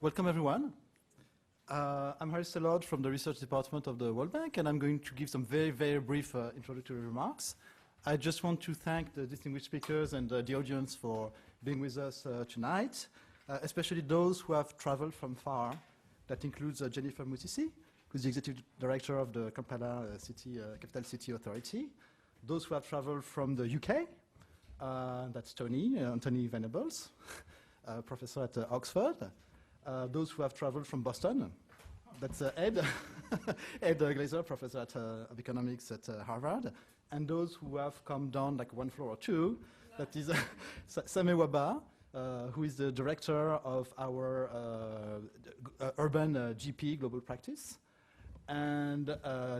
Welcome, everyone. I'm Harry Sellard from the research department of the World Bank, and I'm going to give some very, very brief introductory remarks. I just want to thank the distinguished speakers and the audience for being with us tonight, especially those who have traveled from far. That includes Jennifer Musisi, who's the executive director of the Kampala Capital City Authority. Those who have traveled from the UK, that's Anthony Venables, professor at Oxford. Those who have traveled from Boston, that's Ed, Ed Glaeser, professor of economics at Harvard. And those who have come down like one floor or two, that is Sameh Wahba, who is the director of our urban GP, global practice, and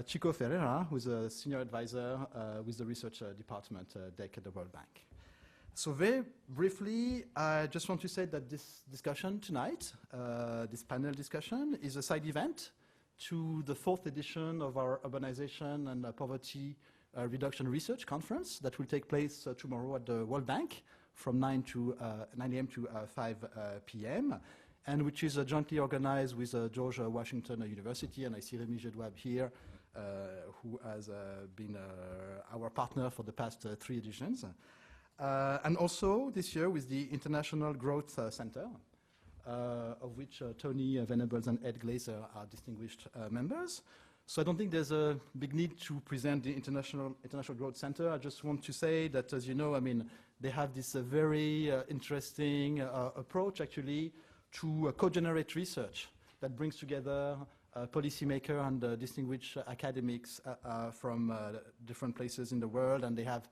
Chico Ferreira, who is a senior advisor with the research department, DEC at the World Bank. So very briefly, I just want to say that this discussion tonight, this panel discussion, is a side event to the 4th edition of our Urbanization and Poverty Reduction Research Conference that will take place tomorrow at the World Bank from 9 a.m. to 5 p.m., and which is jointly organized with George Washington University, and I see Rémi Jedouab here, who has been our partner for the past 3 editions. And also this year with the International Growth Center, of which Tony Venables and Ed Glaeser are distinguished members. So I don't think there's a big need to present the International Growth Center. I just want to say that, as you know, I mean, they have this very interesting approach, actually, to co-generate research that brings together policymakers and distinguished academics from different places in the world, and they have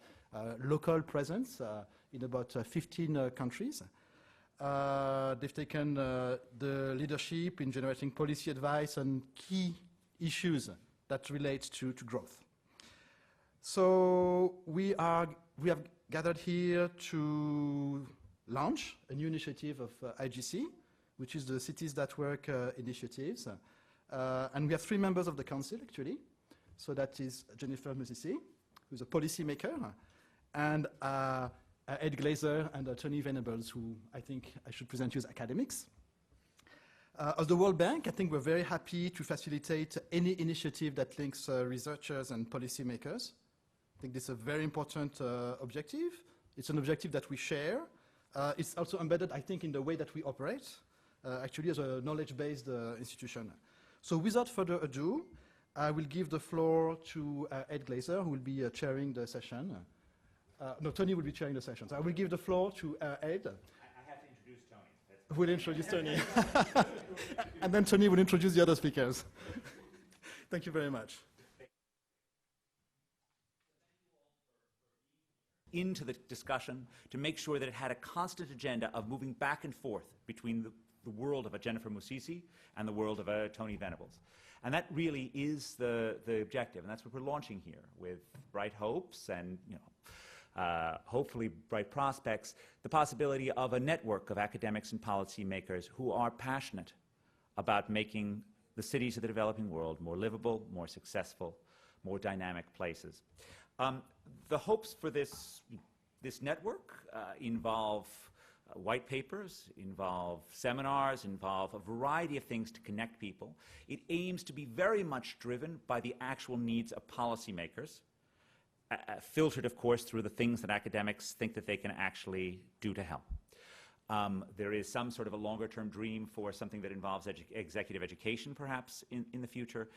local presence in about 15 countries. They've taken the leadership in generating policy advice on key issues that relate to growth. So we have gathered here to launch a new initiative of IGC, which is the Cities That Work initiatives. And we have 3 members of the council, actually. So that is Jennifer Musisi, who's a policymaker, and Ed Glaeser and Tony Venables, who I think I should present you as academics. As the World Bank, I think we're very happy to facilitate any initiative that links researchers and policymakers. I think this is a very important objective. It's an objective that we share. It's also embedded, I think, in the way that we operate, actually as a knowledge-based institution. So without further ado, I will give the floor to Ed Glaeser, who will be chairing the session. No, Tony will be chairing the session. So I will give the floor to Ed. I have to introduce Tony. Who will introduce Tony. And then Tony will introduce the other speakers. Thank you very much. Into the discussion to make sure that it had a constant agenda of moving back and forth between the world of a Jennifer Musisi and the world of a Tony Venables. And that really is the objective, and that's what we're launching here with bright hopes and, hopefully bright prospects, the possibility of a network of academics and policymakers who are passionate about making the cities of the developing world more livable, more successful, more dynamic places. The hopes for this network involve white papers, involve seminars, involve a variety of things to connect people. It aims to be very much driven by the actual needs of policymakers, filtered, of course, through the things that academics think that they can actually do to help. There is some sort of a longer-term dream for something that involves executive education, perhaps, in the future.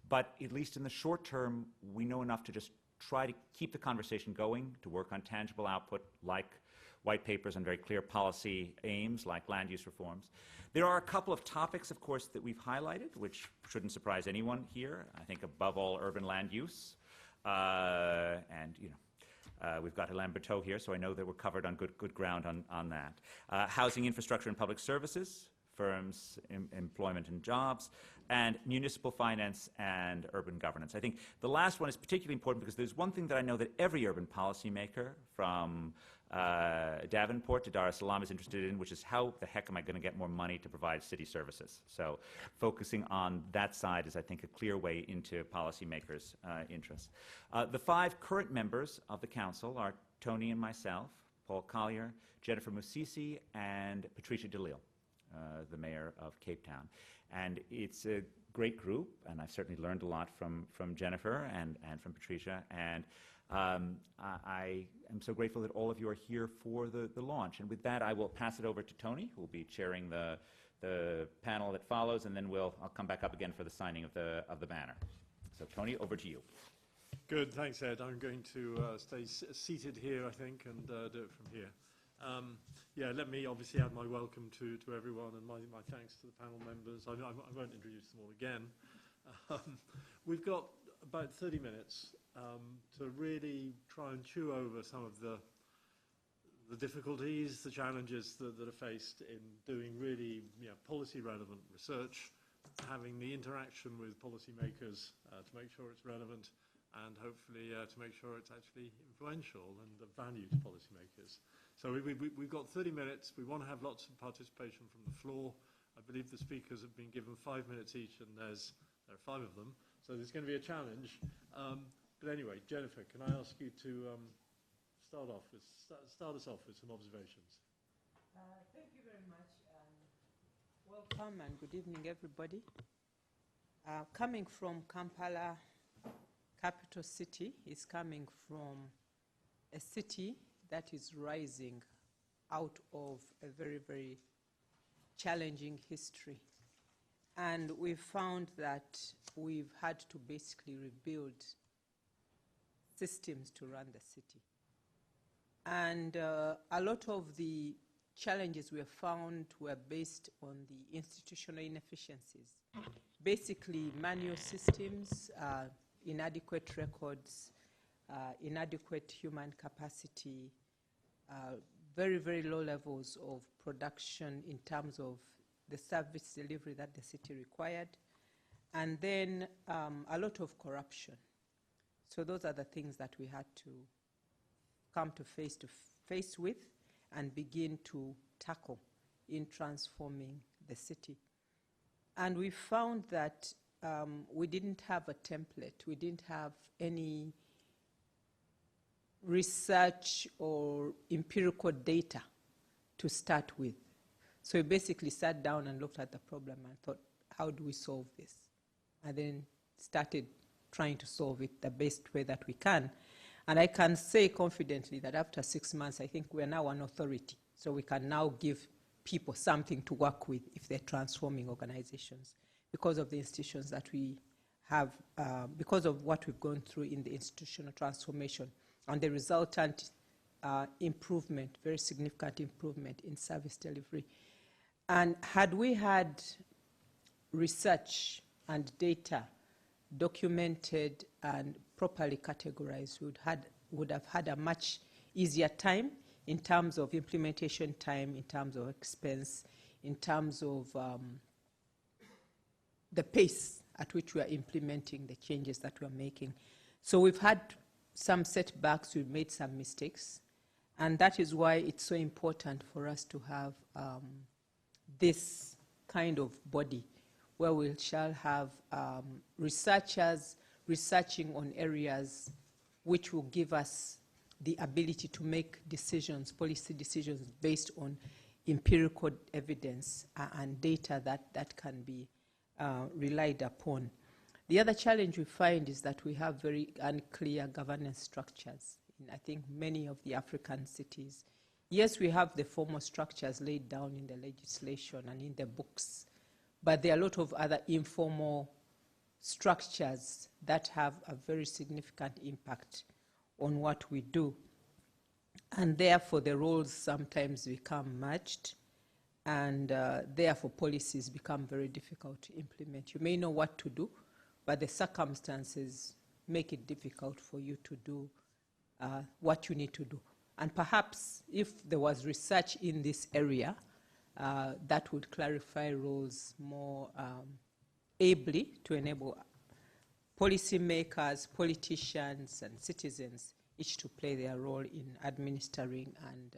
But at least in the short term, we know enough to just try to keep the conversation going, to work on tangible output like white papers and very clear policy aims like land use reforms. There are a couple of topics, of course, that we've highlighted, which shouldn't surprise anyone here. I think above all, urban land use. We've got Alain Berthaud here, so I know that we're covered on good ground on that. Housing infrastructure and public services, firms, employment and jobs, and municipal finance and urban governance. I think the last one is particularly important because there's one thing that I know that every urban policymaker from Davenport to Dar es Salaam is interested in, which is how the heck am I going to get more money to provide city services? So focusing on that side is, I think, a clear way into policymakers' interests. The 5 current members of the council are Tony and myself, Paul Collier, Jennifer Musisi, and Patricia DeLille. the mayor of Cape Town. And it's a great group, and I've certainly learned a lot from Jennifer and from Patricia. And I am so grateful that all of you are here for the launch. And with that, I will pass it over to Tony, who will be chairing the panel that follows, and then I'll come back up again for the signing of the banner. So Tony, over to you. Good, thanks Ed. I'm going to stay seated here, I think, and do it from here. Yeah, let me obviously add my welcome to everyone and my thanks to the panel members. I won't introduce them all again. We've got about 30 minutes to really try and chew over some of the difficulties, the challenges that are faced in doing really policy-relevant research, having the interaction with policymakers to make sure it's relevant, and hopefully to make sure it's actually influential and of value to policymakers. So we've got 30 minutes. We want to have lots of participation from the floor. I believe the speakers have been given 5 minutes each, and there are 5 of them. So there's going to be a challenge. But anyway, Jennifer, can I ask you to start us off with some observations? Thank you very much. Welcome and good evening, everybody. Coming from Kampala, capital city, is coming from a city that is rising out of a very, very challenging history. And we've found that we've had to basically rebuild systems to run the city. And a lot of the challenges we have found were based on the institutional inefficiencies. Basically, manual systems, inadequate records, inadequate human capacity, very, very low levels of production in terms of the service delivery that the city required, and then a lot of corruption. So those are the things that we had to come to face with and begin to tackle in transforming the city. And we found that we didn't have a template. We didn't have any research or empirical data to start with. So we basically sat down and looked at the problem and thought, how do we solve this? And then started trying to solve it the best way that we can. And I can say confidently that after 6 months, I think we are now an authority. So we can now give people something to work with if they're transforming organizations because of the institutions that we have, because of what we've gone through in the institutional transformation and the resultant improvement, very significant improvement in service delivery. And had we had research and data documented and properly categorized, we would have had a much easier time in terms of implementation time, in terms of expense, in terms of the pace at which we are implementing the changes that we are making. So we've had some setbacks, we've made some mistakes, and that is why it's so important for us to have this kind of body where we shall have researchers researching on areas which will give us the ability to make decisions, policy decisions based on empirical evidence and data that can be relied upon. The other challenge we find is that we have very unclear governance structures in, I think, many of the African cities. Yes, we have the formal structures laid down in the legislation and in the books, but there are a lot of other informal structures that have a very significant impact on what we do. And therefore, the roles sometimes become merged, and therefore policies become very difficult to implement. You may know what to do, but the circumstances make it difficult for you to do what you need to do. And perhaps if there was research in this area, that would clarify roles more ably to enable policymakers, politicians, and citizens each to play their role in administering and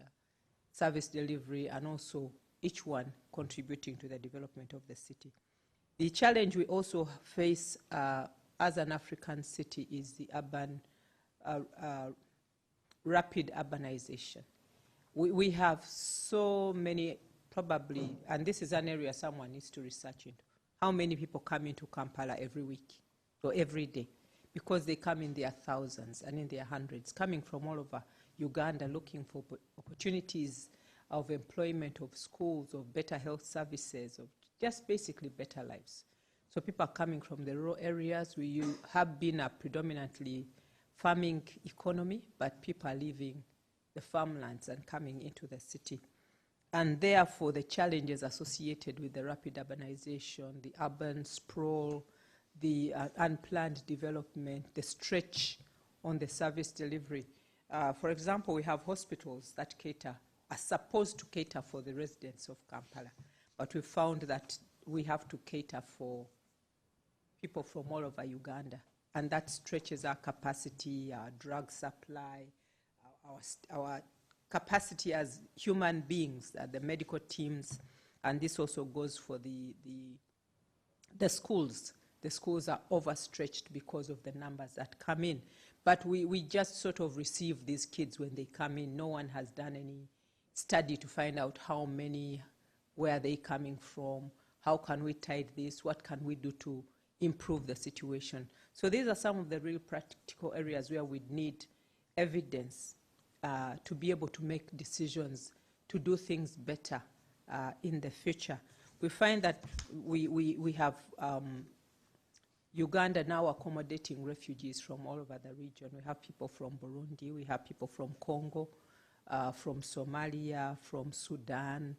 service delivery, and also each one contributing to the development of the city. The challenge we also face as an African city is the urban, rapid urbanization. We have so many probably, and this is an area someone needs to research into, how many people come into Kampala every week or every day? Because they come in their thousands and in their hundreds, coming from all over Uganda looking for opportunities of employment, of schools, of better health services, of just basically better lives. So people are coming from the rural areas. We have been a predominantly farming economy, but people are leaving the farmlands and coming into the city. And therefore, the challenges associated with the rapid urbanization, the urban sprawl, the unplanned development, the stretch on the service delivery. For example, we have hospitals that are supposed to cater for the residents of Kampala, but we found that we have to cater for people from all over Uganda, and that stretches our capacity, our drug supply, our capacity as human beings, the medical teams, and this also goes for the schools. The schools are overstretched because of the numbers that come in. But we just sort of receive these kids when they come in. No one has done any study to find out how many, where are they coming from, how can we tide this, what can we do to improve the situation. So these are some of the real practical areas where we need evidence to be able to make decisions, to do things better in the future. We find that we have Uganda now accommodating refugees from all over the region. We have people from Burundi, we have people from Congo, from Somalia, from Sudan,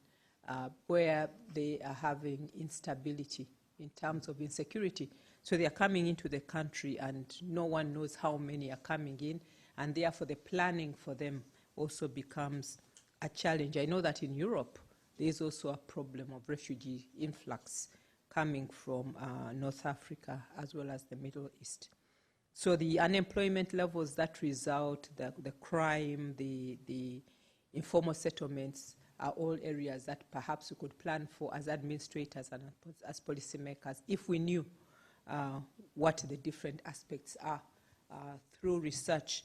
where they are having instability in terms of insecurity. So they are coming into the country and no one knows how many are coming in, and therefore the planning for them also becomes a challenge. I know that in Europe there is also a problem of refugee influx coming from North Africa as well as the Middle East. So the unemployment levels that result, the crime, the informal settlements are all areas that perhaps we could plan for as administrators and as policymakers if we knew what the different aspects are through research.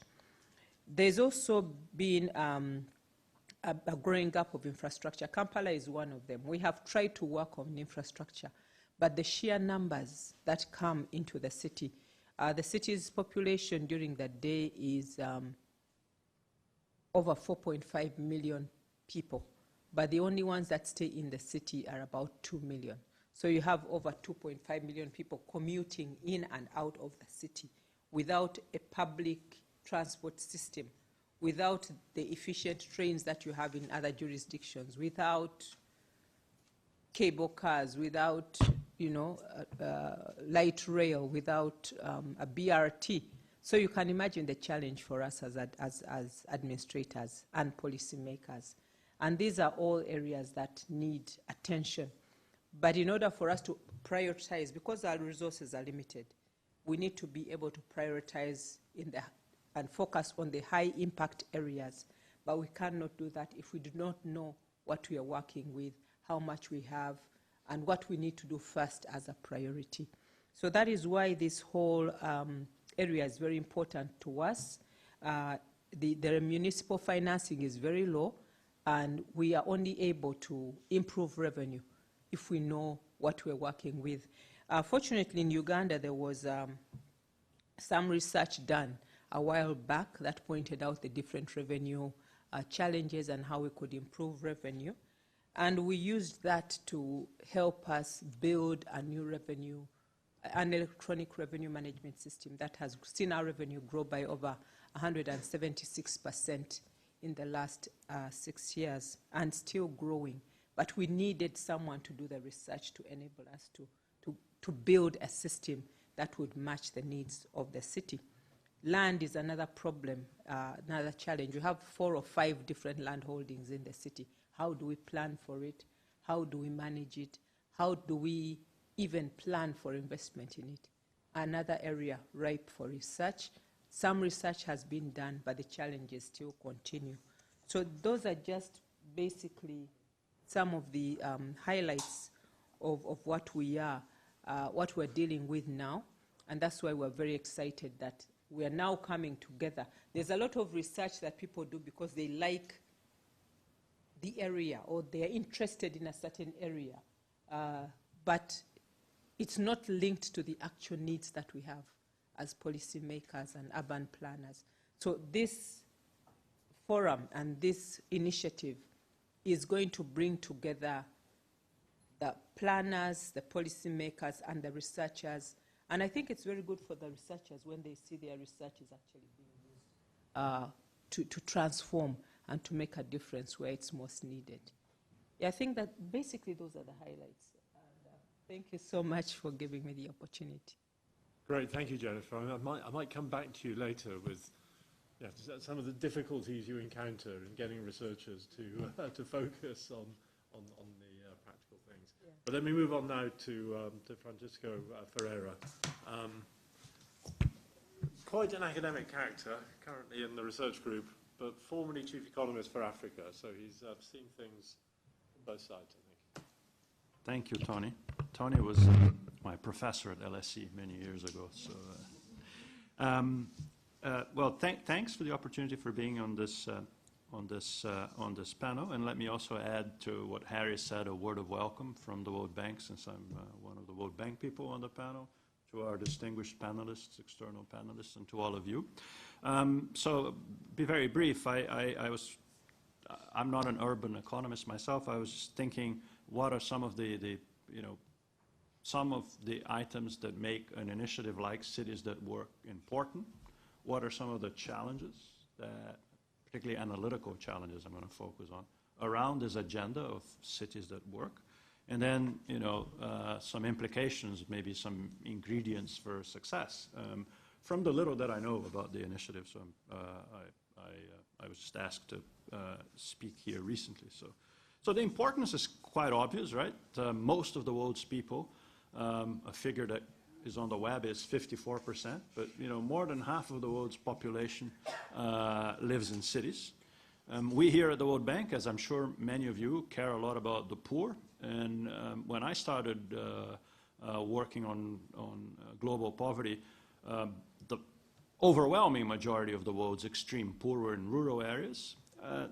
There's also been a growing gap of infrastructure. Kampala is one of them. We have tried to work on infrastructure, but the sheer numbers that come into the city's population during the day is over 4.5 million people, but the only ones that stay in the city are about 2 million. So you have over 2.5 million people commuting in and out of the city without a public transport system, without the efficient trains that you have in other jurisdictions, without cable cars, without light rail, without a BRT. So you can imagine the challenge for us as administrators and policymakers. And these are all areas that need attention. But in order for us to prioritize, because our resources are limited, we need to be able to prioritize and focus on the high impact areas. But we cannot do that if we do not know what we are working with, how much we have, and what we need to do first as a priority. So that is why this whole area is very important to us. The municipal financing is very low, and we are only able to improve revenue if we know what we're working with. Fortunately, in Uganda, there was some research done a while back that pointed out the different revenue challenges and how we could improve revenue. And we used that to help us build a new revenue, an electronic revenue management system that has seen our revenue grow by over 176% in the last 6 years, and still growing. But we needed someone to do the research to enable us to build a system that would match the needs of the city. Land is another problem, another challenge. We have 4 or 5 different land holdings in the city. How do we plan for it? How do we manage it? How do we even plan for investment in it? Another area ripe for research. Some research has been done, but the challenges still continue. So those are just basically some of the highlights of what we are, what we're dealing with now. And that's why we're very excited that we are now coming together. There's a lot of research that people do because they like the area, or they're interested in a certain area, but it's not linked to the actual needs that we have as policymakers and urban planners. So this forum and this initiative is going to bring together the planners, the policymakers, and the researchers. And I think it's very good for the researchers when they see their research is actually being used to transform and to make a difference where it's most needed. Yeah, I think that basically those are the highlights. And, thank you so much for giving me the opportunity. Great, thank you, Jennifer. I might come back to you later with some of the difficulties you encounter in getting researchers to focus on the practical things. Yeah. But let me move on now to Francisco Ferreira. Quite an academic character, currently in the research group, but formerly chief economist for Africa, so he's seen things on both sides, I think. Thank you, Tony. Tony was my professor at LSE many years ago. So, well, thanks for the opportunity for being on this panel. And let me also add to what Harry said, a word of welcome from the World Bank, since I'm one of the World Bank people on the panel, to our distinguished panelists, external panelists, and to all of you. So, be very brief. I'm not an urban economist myself. I was thinking, what are some of the items that make an initiative like Cities That Work important? What are some of the challenges, particularly analytical challenges I'm going to focus on, around this agenda of Cities That Work? And then, some implications, maybe some ingredients for success. From the little that I know about the initiative, so I was just asked to speak here recently. So the importance is quite obvious, right? Most of the world's people, a figure that is on the web is 54%, but more than half of the world's population lives in cities. We here at the World Bank, as I'm sure many of you, care a lot about the poor. And when I started working on global poverty, the overwhelming majority of the world's extreme poor were in rural areas.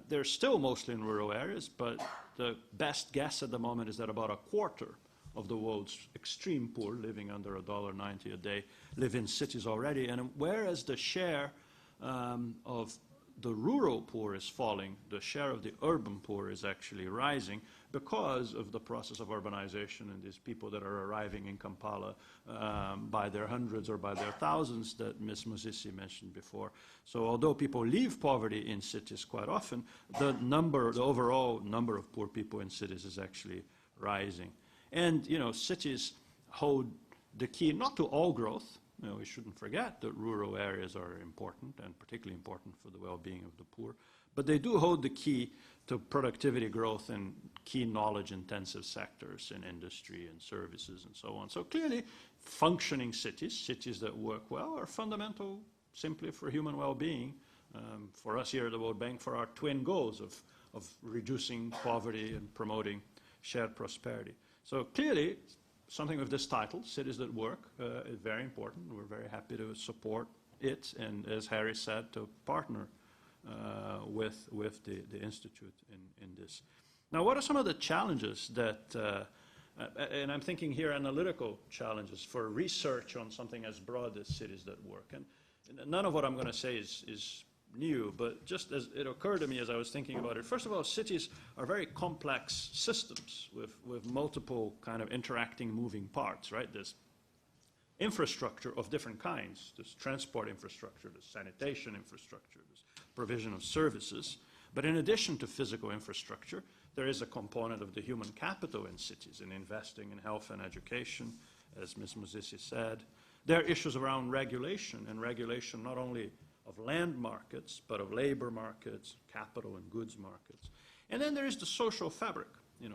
They're still mostly in rural areas, but the best guess at the moment is that about a quarter of the world's extreme poor, living under $1.90 a day, live in cities already. And whereas the share of the rural poor is falling, the share of the urban poor is actually rising because of the process of urbanization and these people that are arriving in Kampala by their hundreds or by their thousands that Ms. Musisi mentioned before. So although people leave poverty in cities quite often, the overall number of poor people in cities is actually rising. And, cities hold the key not to all growth. We shouldn't forget that rural areas are important, and particularly important for the well-being of the poor. But they do hold the key to productivity growth in key knowledge-intensive sectors in industry and services and so on. So clearly, functioning cities that work well, are fundamental simply for human well-being. For us here at the World Bank, for our twin goals of reducing poverty and promoting shared prosperity. So clearly, something with this title, Cities That Work, is very important. We're very happy to support it, and as Harry said, to partner with the Institute in this. Now, what are some of the challenges that, and I'm thinking here analytical challenges for research on something as broad as Cities That Work. And none of what I'm going to say is new, but just as it occurred to me as I was thinking about it, first of all, cities are very complex systems with multiple kind of interacting moving parts, right? There's infrastructure of different kinds. There's transport infrastructure, there's sanitation infrastructure, there's provision of services. But in addition to physical infrastructure, there is a component of the human capital in cities, in investing in health and education, as Ms. Musisi said. There are issues around regulation, and regulation not only of land markets, but of labor markets, capital and goods markets. And then there is the social fabric.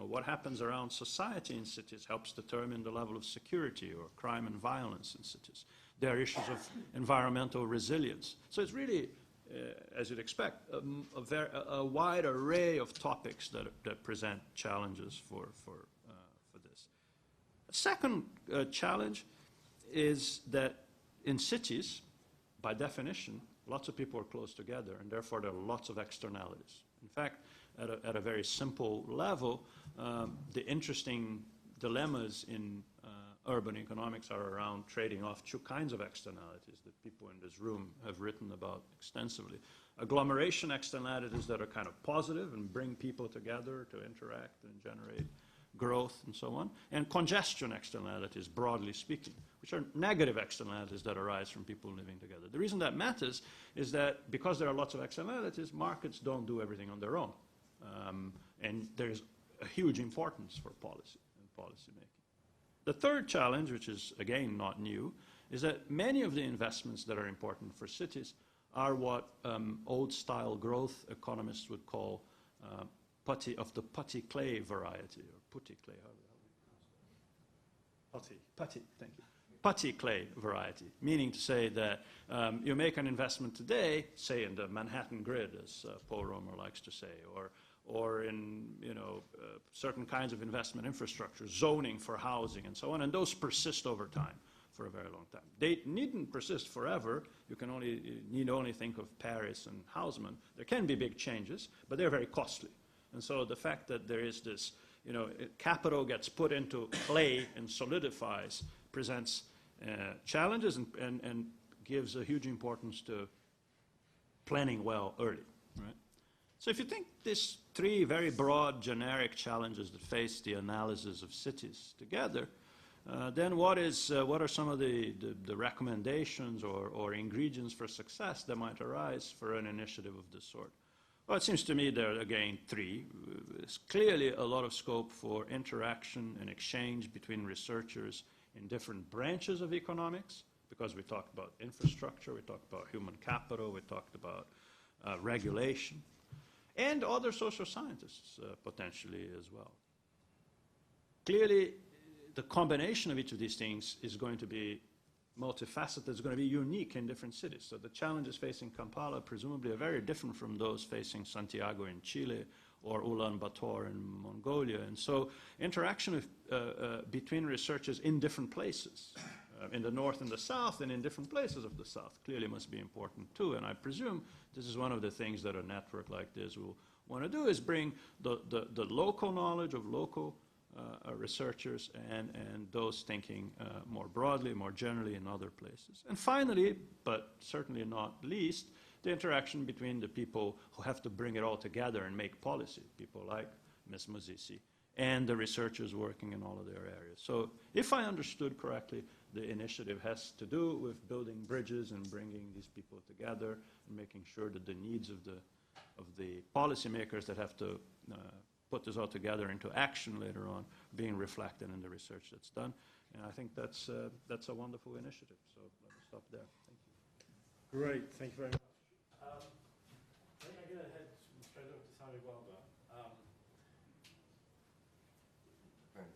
What happens around society in cities helps determine the level of security or crime and violence in cities. There are issues of environmental resilience. So it's really, as you'd expect, a wide array of topics that present challenges for this. A second challenge is that in cities, by definition, lots of people are close together, and therefore there are lots of externalities. In fact, at a very simple level, the interesting dilemmas in urban economics are around trading off two kinds of externalities that people in this room have written about extensively. Agglomeration externalities that are kind of positive and bring people together to interact and generate growth and so on, and congestion externalities, broadly speaking, which are negative externalities that arise from people living together. The reason that matters is that because there are lots of externalities, markets don't do everything on their own. And there's a huge importance for policy and policy making. The third challenge, which is again not new, is that many of the investments that are important for cities are what old-style growth economists would call of the putty clay variety, or putty clay, how do you pronounce that? Putty, thank you. Putty clay variety, meaning to say that you make an investment today, say in the Manhattan grid, as Paul Romer likes to say, or in certain kinds of investment infrastructure, zoning for housing and so on, and those persist over time for a very long time. They needn't persist forever. You need only think of Paris and Haussmann. There can be big changes, but they're very costly. And so the fact that there is this, capital gets put into clay and solidifies presents challenges and gives a huge importance to planning well early, right? So if you think these three very broad, generic challenges that face the analysis of cities together, then what are some of the recommendations or ingredients for success that might arise for an initiative of this sort? Well, it seems to me there are, again, three. There's clearly a lot of scope for interaction and exchange between researchers in different branches of economics, because we talked about infrastructure, we talked about human capital, we talked about regulation, and other social scientists potentially as well. Clearly, the combination of each of these things is going to be multifaceted. It's going to be unique in different cities. So the challenges facing Kampala presumably are very different from those facing Santiago in Chile or Ulaanbaatar in Mongolia. And so interaction between researchers in different places, in the north and the south, and in different places of the south, clearly must be important too. And I presume this is one of the things that a network like this will want to do, is bring the local knowledge of local researchers and those thinking more broadly, more generally in other places. And finally, but certainly not least, the interaction between the people who have to bring it all together and make policy, people like Ms. Musisi, and the researchers working in all of their areas. So if I understood correctly, the initiative has to do with building bridges and bringing these people together and making sure that the needs of the policymakers that have to put this all together into action later on being reflected in the research that's done. And I think that's a wonderful initiative. So let me stop there. Thank you. Great, thank you very much. I think I'm going to head straight over to Sameh Wahba. Thanks.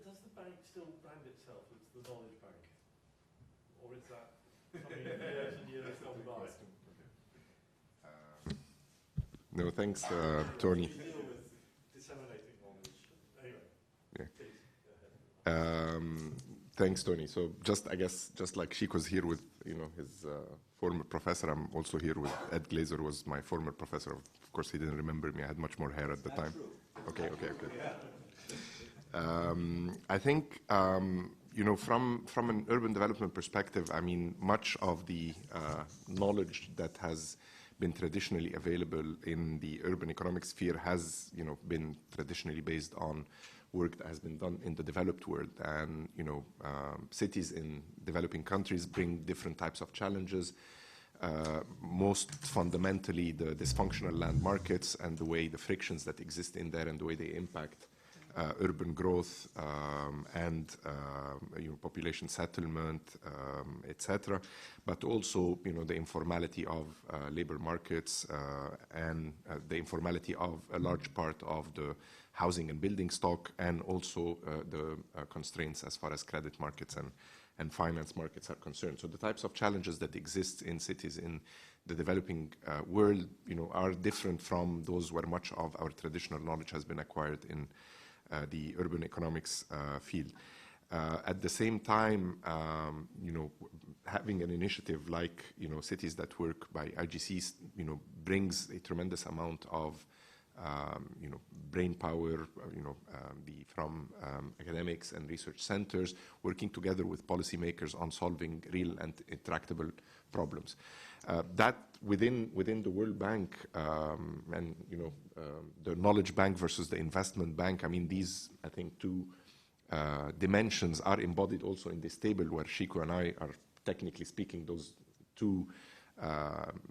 Does the bank still brand itself as the Knowledge Bank? Or is that something years and years gone by? No, thanks, Tony. Deal with disseminating knowledge. Anyway, Yeah. please, go ahead. Thanks, Tony. So I guess, just like Sheikh was here with, his former professor, I'm also here with Ed Glaeser, was my former professor. Of course, he didn't remember me. I had much more hair at the time. Okay. I think, from an urban development perspective, I mean, much of the knowledge that has been traditionally available in the urban economic sphere has, been traditionally based on work that has been done in the developed world. And, cities in developing countries bring different types of challenges. Most fundamentally, the dysfunctional land markets and the way the frictions that exist in there and the way they impact urban growth and population settlement, etc., but also the informality of labor markets and the informality of a large part of the housing and building stock, and also the constraints as far as credit markets and finance markets are concerned. So the types of challenges that exist in cities in the developing world, are different from those where much of our traditional knowledge has been acquired in the urban economics field. At the same time, having an initiative like, Cities That Work by IGCs, brings a tremendous amount of brain power, from academics and research centers, working together with policymakers on solving real and intractable problems. That within the World Bank and the Knowledge Bank versus the Investment Bank, I mean, these, I think, two dimensions are embodied also in this table where Shiko and I are, technically speaking, those two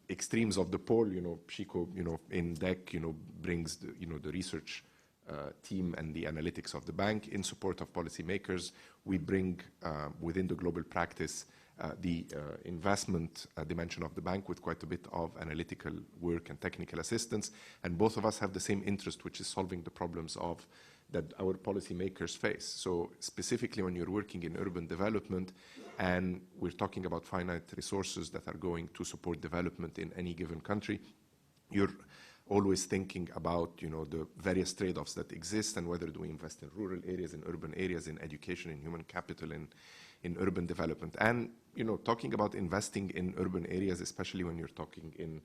extremes of the pole. Shiko, in DEC, brings the research team and the analytics of the bank in support of policymakers. We bring within the global practice the investment dimension of the bank with quite a bit of analytical work and technical assistance. And both of us have the same interest, which is solving the problems that our policymakers face. So specifically when you're working in urban development and we're talking about finite resources that are going to support development in any given country, you're always thinking about the various trade-offs that exist and whether do we invest in rural areas, in urban areas, in education, in human capital, in urban development. And talking about investing in urban areas, especially when you're talking in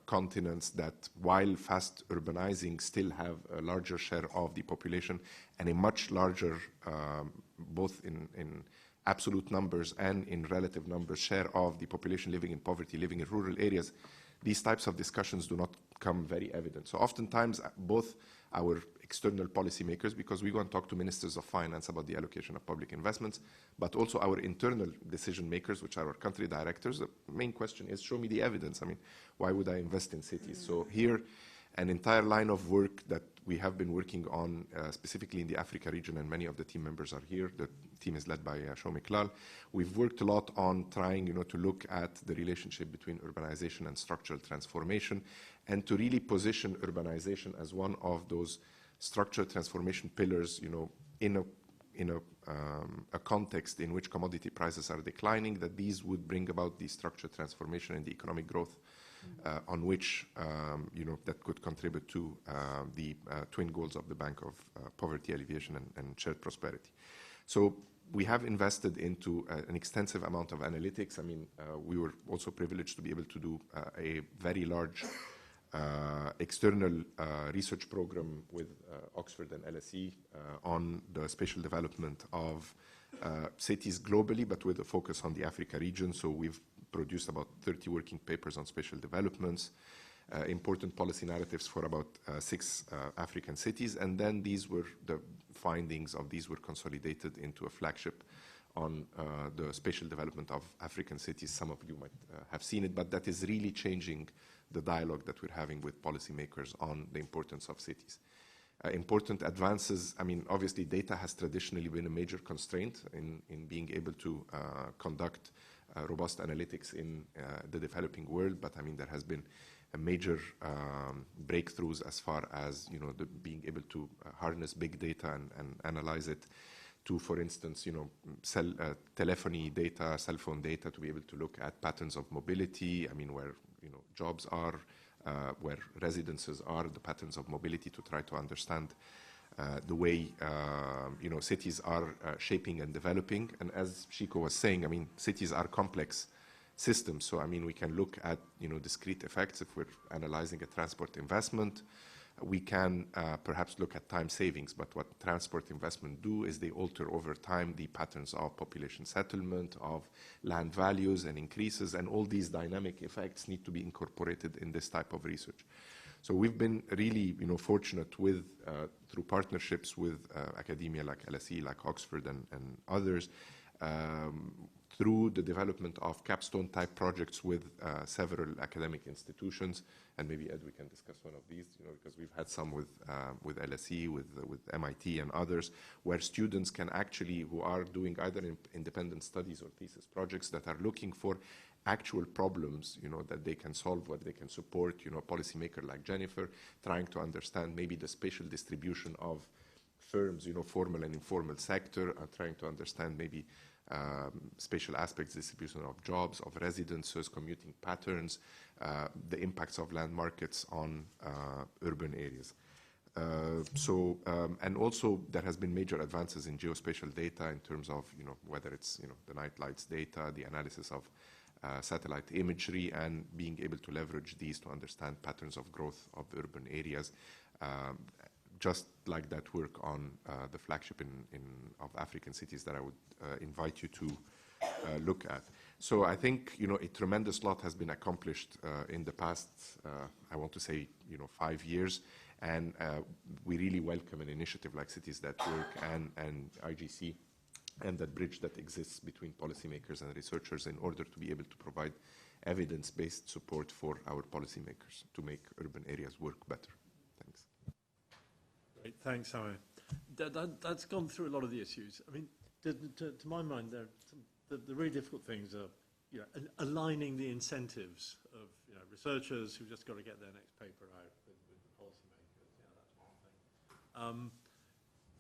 continents that, while fast urbanizing, still have a larger share of the population and a much larger, both in absolute numbers and in relative numbers, share of the population living in poverty, living in rural areas. These types of discussions do not come very evident. So oftentimes, both our external policymakers, because we go and talk to ministers of finance about the allocation of public investments, but also our internal decision makers, which are our country directors, the main question is, show me the evidence. I mean, why would I invest in cities? So here, an entire line of work that we have been working on, specifically in the Africa region, and many of the team members are here. The team is led by Shomik Lal. We've worked a lot on trying, to look at the relationship between urbanization and structural transformation, and to really position urbanization as one of those structural transformation pillars, in a context in which commodity prices are declining, that these would bring about the structural transformation and the economic growth on which, that could contribute to the twin goals of the Bank of Poverty Alleviation and Shared Prosperity. So we have invested into an extensive amount of analytics. I mean, we were also privileged to be able to do a very large external research program with Oxford and LSE on the spatial development of cities globally, but with a focus on the Africa region. So we've produced about 30 working papers on spatial developments, important policy narratives for about 6 African cities, and then the findings of these were consolidated into a flagship on the spatial development of African cities. Some of you might have seen it, but that is really changing the dialogue that we're having with policymakers on the importance of cities. Important advances, I mean, obviously data has traditionally been a major constraint in being able to conduct robust analytics in the developing world, but I mean, there has been a major breakthroughs as far as, being able to harness big data and analyze it to, for instance, telephony data, cell phone data, to be able to look at patterns of mobility, I mean, where, jobs are, where residences are, the patterns of mobility, to try to understand the way, cities are shaping and developing. And as Shiko was saying, I mean, cities are complex systems. So, I mean, we can look at, discrete effects. If we're analyzing a transport investment, we can perhaps look at time savings, but what transport investment do is they alter over time the patterns of population settlement, of land values and increases, and all these dynamic effects need to be incorporated in this type of research. So we've been really, fortunate with, through partnerships with academia like LSE, like Oxford and others, through the development of capstone type projects with several academic institutions. And maybe Ed, we can discuss one of these, because we've had some with LSE, with MIT and others, where students can actually, who are doing either independent studies or thesis projects that are looking for actual problems, that they can solve, what they can support, a policymaker like Jennifer, trying to understand maybe the spatial distribution of firms, formal and informal sector, trying to understand maybe spatial aspects, distribution of jobs, of residences, commuting patterns, the impacts of land markets on urban areas. And also there has been major advances in geospatial data in terms of, whether it's, the night lights data, the analysis of satellite imagery and being able to leverage these to understand patterns of growth of urban areas, just like that work on the flagship of African cities that I would invite you to look at. So I think, a tremendous lot has been accomplished in the past, I want to say, 5 years. And we really welcome an initiative like Cities That Work and IGC and that bridge that exists between policymakers and researchers in order to be able to provide evidence-based support for our policymakers to make urban areas work better. Thanks. Great, thanks, Sameh. That's gone through a lot of the issues. I mean, to my mind, the really difficult things are aligning the incentives of researchers who've just got to get their next paper out with the policymakers. That's one thing.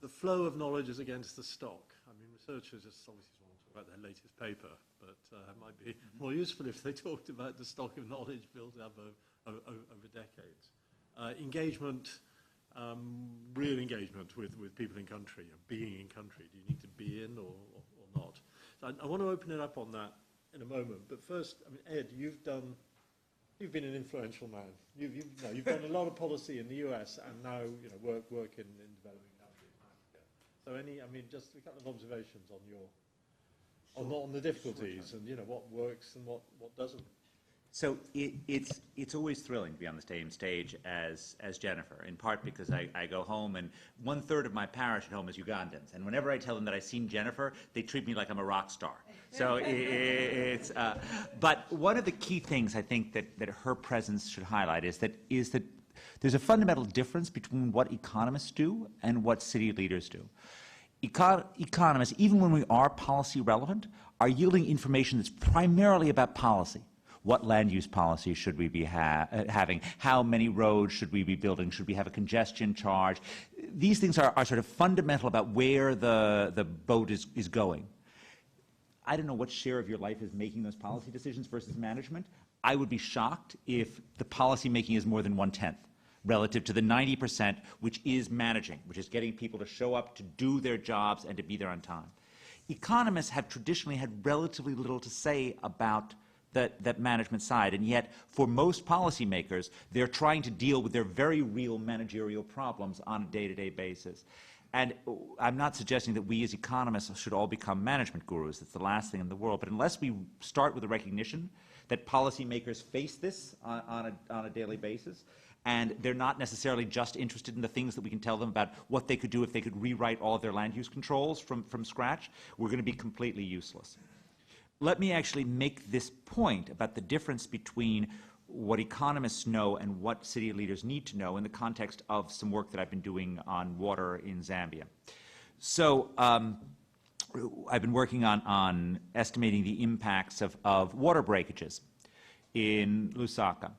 The flow of knowledge is against the stock. I mean, researchers just obviously want to talk about their latest paper, but it might be more useful if they talked about the stock of knowledge built up over decades. Engagement, real engagement with people in country, being in country. Do you need to be in or not? So I want to open it up on that in a moment. But first, I mean, Ed, you've been an influential man. You've done a lot of policy in the US and now work in developing countries in Africa. So just a couple of observations on the difficulties and what works and what doesn't. So it's always thrilling to be on the same stage as Jennifer, in part because I go home and 1/3 of my parish at home is Ugandans, and whenever I tell them that I've seen Jennifer, they treat me like I'm a rock star. So but one of the key things I think that her presence should highlight is that there's a fundamental difference between what economists do and what city leaders do. Economists, even when we are policy relevant, are yielding information that's primarily about policy. What land use policy should we be having? How many roads should we be building? Should we have a congestion charge? These things are sort of fundamental about where the boat is going. I don't know what share of your life is making those policy decisions versus management. I would be shocked if the policy making is more than 1/10 relative to the 90% which is managing, which is getting people to show up to do their jobs and to be there on time. Economists have traditionally had relatively little to say about that management side, and yet for most policymakers, they're trying to deal with their very real managerial problems on a day-to-day basis. And I'm not suggesting that we as economists should all become management gurus. It's the last thing in the world. But unless we start with the recognition that policymakers face this on a daily basis, and they're not necessarily just interested in the things that we can tell them about what they could do if they could rewrite all of their land use controls from scratch, we're going to be completely useless. Let me actually make this point about the difference between what economists know and what city leaders need to know in the context of some work that I've been doing on water in Zambia. So I've been working on estimating the impacts of water breakages in Lusaka.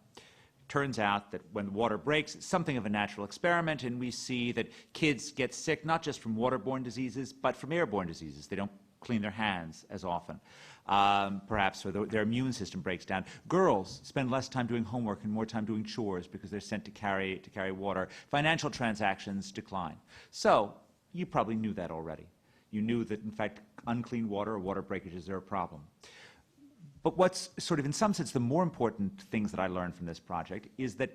Turns out that when water breaks, it's something of a natural experiment, and we see that kids get sick not just from waterborne diseases, but from airborne diseases. They don't clean their hands as often. Perhaps their immune system breaks down. Girls spend less time doing homework and more time doing chores because they're sent to carry water. Financial transactions decline. So you probably knew that already. You knew that, in fact, unclean water or water breakages are a problem. But what's sort of, in some sense, the more important things that I learned from this project is that,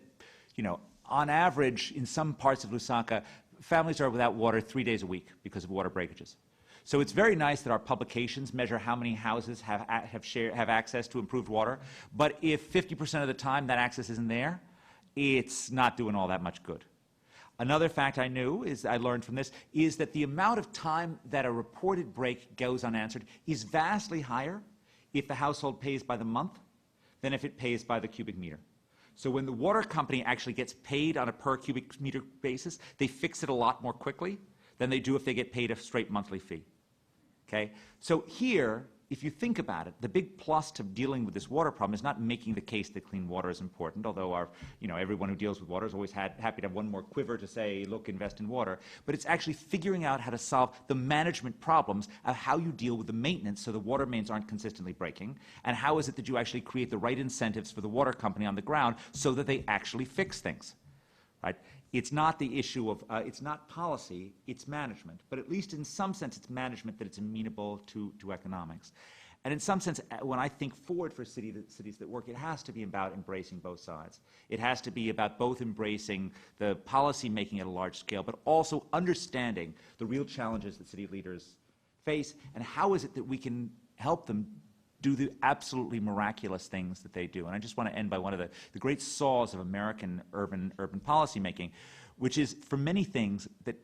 on average, in some parts of Lusaka, families are without water 3 days a week because of water breakages. So it's very nice that our publications measure how many houses have access to improved water, but if 50% of the time that access isn't there, it's not doing all that much good. Another fact I learned from this, is that the amount of time that a reported break goes unanswered is vastly higher if the household pays by the month than if it pays by the cubic meter. So when the water company actually gets paid on a per cubic meter basis, they fix it a lot more quickly than they do if they get paid a straight monthly fee. Okay? So here, if you think about it, the big plus to dealing with this water problem is not making the case that clean water is important, although everyone who deals with water is always happy to have one more quiver to say, look, invest in water. But it's actually figuring out how to solve the management problems of how you deal with the maintenance so the water mains aren't consistently breaking, and how is it that you actually create the right incentives for the water company on the ground so that they actually fix things. Right? It's not the issue of, it's not policy, it's management. But at least in some sense, it's management that it's amenable to economics. And in some sense, when I think forward for cities that work, it has to be about embracing both sides. It has to be about both embracing the policy making at a large scale, but also understanding the real challenges that city leaders face, and how is it that we can help them do the absolutely miraculous things that they do. And I just want to end by one of the great saws of American urban policy making, which is, for many things, that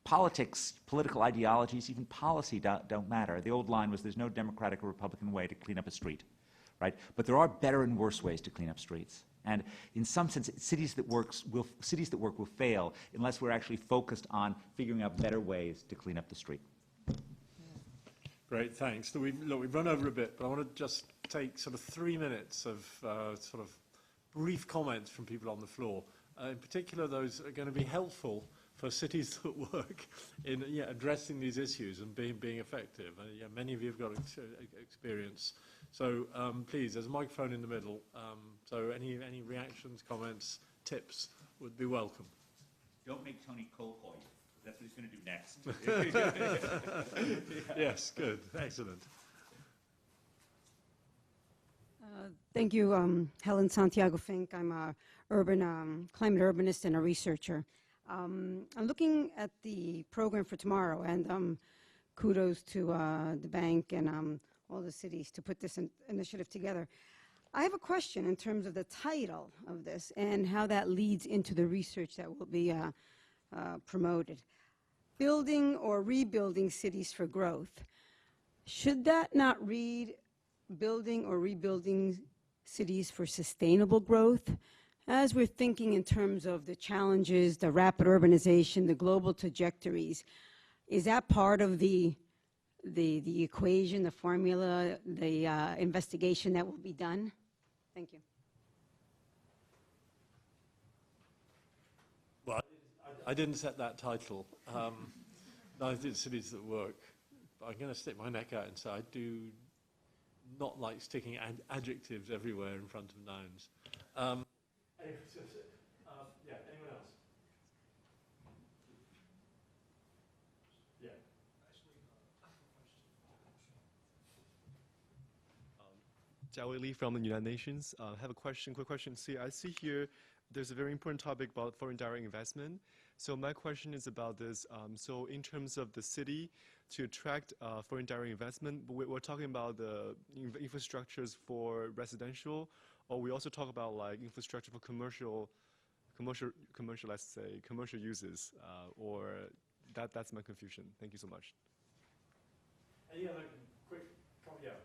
politics, political ideologies, even policy don't matter. The old line was, there's no Democratic or Republican way to clean up a street, right? But there are better and worse ways to clean up streets. And in some sense, cities that work will fail unless we're actually focused on figuring out better ways to clean up the street. Great, thanks. Look, we've run over a bit, but I want to just take sort of 3 minutes of sort of brief comments from people on the floor. In particular, those are going to be helpful for cities that work in addressing these issues and being effective. Many of you have got experience. So please, there's a microphone in the middle. So any reactions, comments, tips would be welcome. Don't make Tony cold call you. That's what he's going to do next. Yes, good. Excellent. Thank you, Helen Santiago-Fink. I'm a climate urbanist and a researcher. I'm looking at the program for tomorrow, and kudos to the bank and all the cities to put this initiative together. I have a question in terms of the title of this and how that leads into the research that will be promoted. Building or rebuilding cities for growth. Should that not read building or rebuilding cities for sustainable growth? As we're thinking in terms of the challenges, the rapid urbanization, the global trajectories, is that part of the equation, the formula, the investigation that will be done? Thank you. Well, I didn't set that title. Neither did Cities That Work. But I'm going to stick my neck out and say I do not like sticking adjectives everywhere in front of nouns. Anyone else? Yeah. Jiawei Li from the United Nations. I have a quick question. See, I see here there's a very important topic about foreign direct investment. So my question is about this. So in terms of the city to attract foreign direct investment, we're talking about the infrastructures for residential, or we also talk about like infrastructure for commercial, let's say, commercial uses, or that's my confusion. Thank you so much. Any other quick comment? Yeah,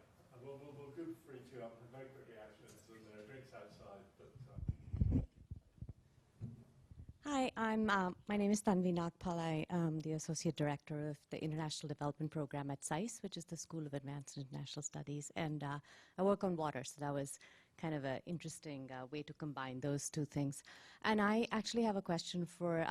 we'll group for each up and very quick reactions, and there are drinks outside. But Hi, my name is Tanvi Nagpal. I am the Associate Director of the International Development Program at SAIS, which is the School of Advanced International Studies, and I work on water, so that was kind of an interesting way to combine those two things. And I actually have a question for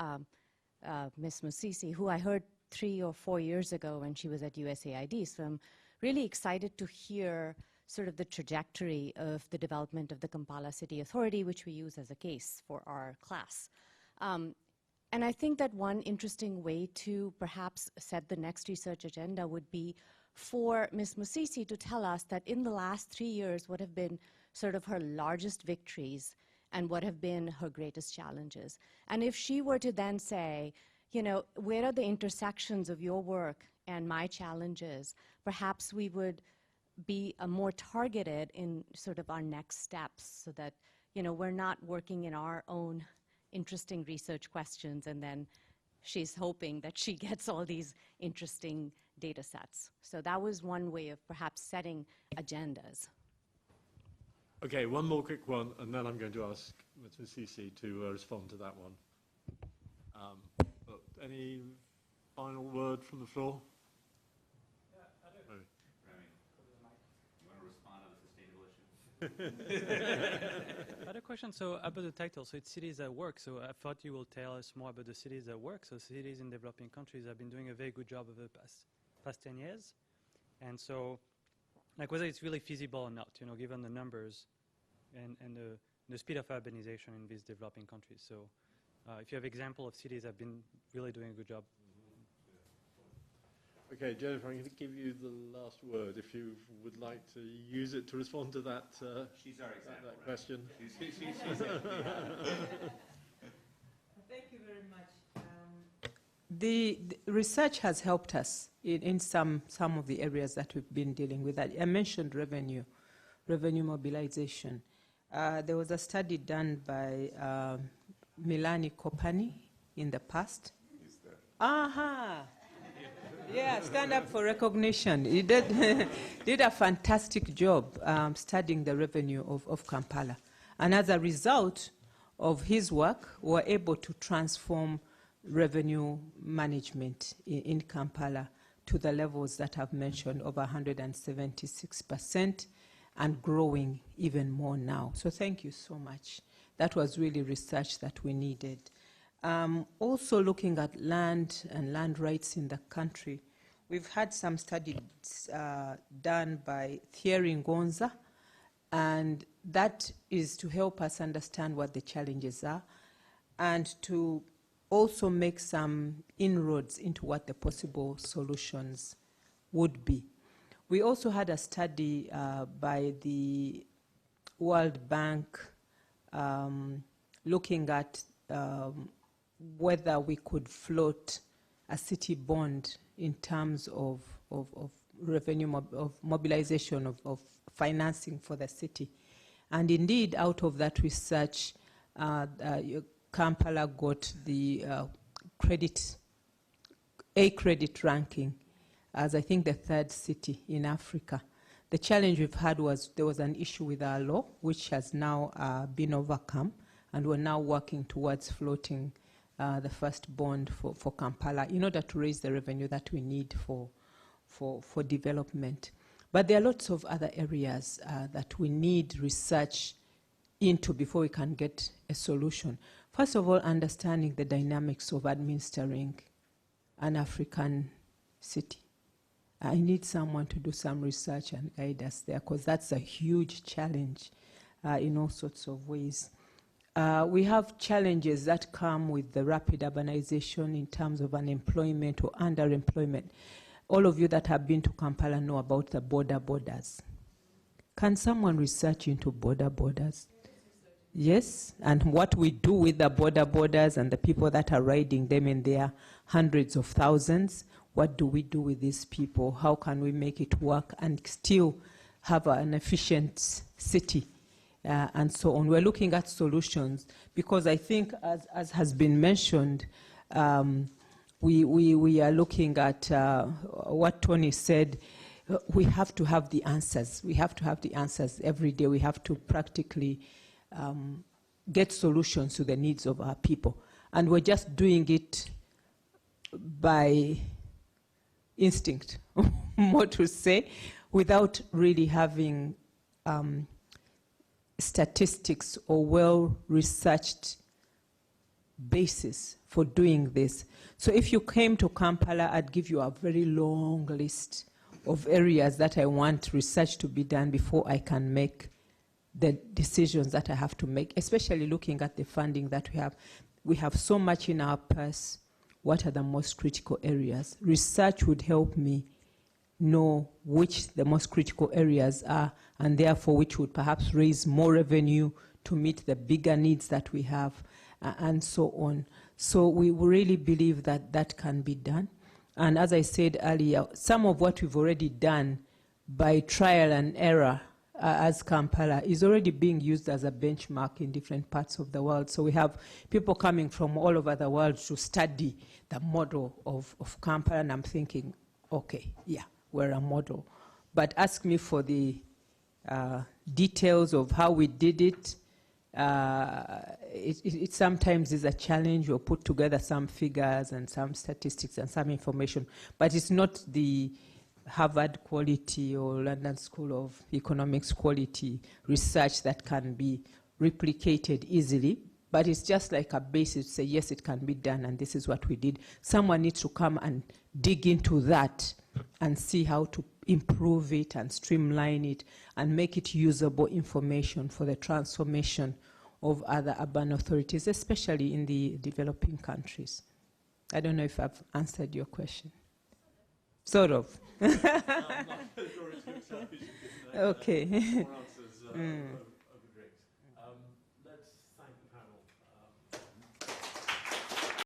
Ms. Musisi, who I heard 3 or 4 years ago when she was at USAID, so I'm really excited to hear sort of the trajectory of the development of the Kampala City Authority, which we use as a case for our class. And I think that one interesting way to perhaps set the next research agenda would be for Ms. Musisi to tell us that in the last 3 years, what have been sort of her largest victories and what have been her greatest challenges. And if she were to then say, you know, where are the intersections of your work and my challenges, perhaps we would be more targeted in sort of our next steps so that, you know, we're not working in our own interesting research questions and then she's hoping that she gets all these interesting data sets. So that was one way of perhaps setting agendas. okay, one more quick one, and then I'm going to ask Ms. Musisi to respond to that one. But any final word from the floor? Remy, you want to respond on the sustainable issue? I had a question about the title. So it's Cities at Work. So I thought you will tell us more about the cities at work. So cities in developing countries have been doing a very good job over the past 10 years. And so, like, whether it's really feasible or not, you know, given the numbers and the speed of urbanization in these developing countries. So if you have example of cities that have been really doing a good job. Okay, Jennifer, I'm going to give you the last word if you would like to use it to respond to that, She's our example, that question. Thank you very much. The research has helped us in some of the areas that we've been dealing with. I mentioned revenue mobilization. There was a study done by Milani Kopani in the past. Aha! Yeah, stand up for recognition. He did a fantastic job studying the revenue of Kampala. And as a result of his work, we were able to transform revenue management in Kampala to the levels that I've mentioned, over 176%, and growing even more now. So thank you so much. That was really research that we needed. Also looking at land and land rights in the country, we've had some studies done by Thierry Ngonza, and that is to help us understand what the challenges are and to also make some inroads into what the possible solutions would be. We also had a study by the World Bank looking at whether we could float a city bond in terms of revenue, of mobilization of financing for the city. And indeed, out of that research, Kampala got the A credit ranking as, I think, the 3rd city in Africa. The challenge we've had was there was an issue with our law, which has now been overcome, and we're now working towards floating the first bond for Kampala in order to raise the revenue that we need for development. But there are lots of other areas that we need research into before we can get a solution. First of all, understanding the dynamics of administering an African city. I need someone to do some research and guide us there, because that's a huge challenge in all sorts of ways. We have challenges that come with the rapid urbanization in terms of unemployment or underemployment. All of you that have been to Kampala know about the borders. Can someone research into borders? Yes, and what we do with the borders and the people that are riding them in their hundreds of thousands. What do we do with these people? How can we make it work and still have an efficient city? And so on. We're looking at solutions because I think, as has been mentioned, we are looking at what Tony said. We have to have the answers. We have to have the answers every day. We have to practically get solutions to the needs of our people. And we're just doing it by instinct, more to say, without really having statistics or well-researched basis for doing this. So if you came to Kampala, I'd give you a very long list of areas that I want research to be done before I can make the decisions that I have to make, especially looking at the funding that we have. We have so much in our purse. What are the most critical areas? Research would help me know which the most critical areas are, and therefore which would perhaps raise more revenue to meet the bigger needs that we have, and so on. So we really believe that that can be done. And as I said earlier, some of what we've already done by trial and error as Kampala is already being used as a benchmark in different parts of the world. So we have people coming from all over the world to study the model of Kampala, and I'm thinking, okay, yeah, we're a model. But ask me for the details of how we did it. It sometimes is a challenge. We'll put together some figures and some statistics and some information, but it's not the Harvard quality or London School of Economics quality research that can be replicated easily, but it's just like a basis to say, yes, it can be done, and this is what we did. Someone needs to come and dig into that and see how to improve it and streamline it and make it usable information for the transformation of other urban authorities, especially in the developing countries. I don't know if I've answered your question. Sort of. I'm not sure it's good. Okay. More answers.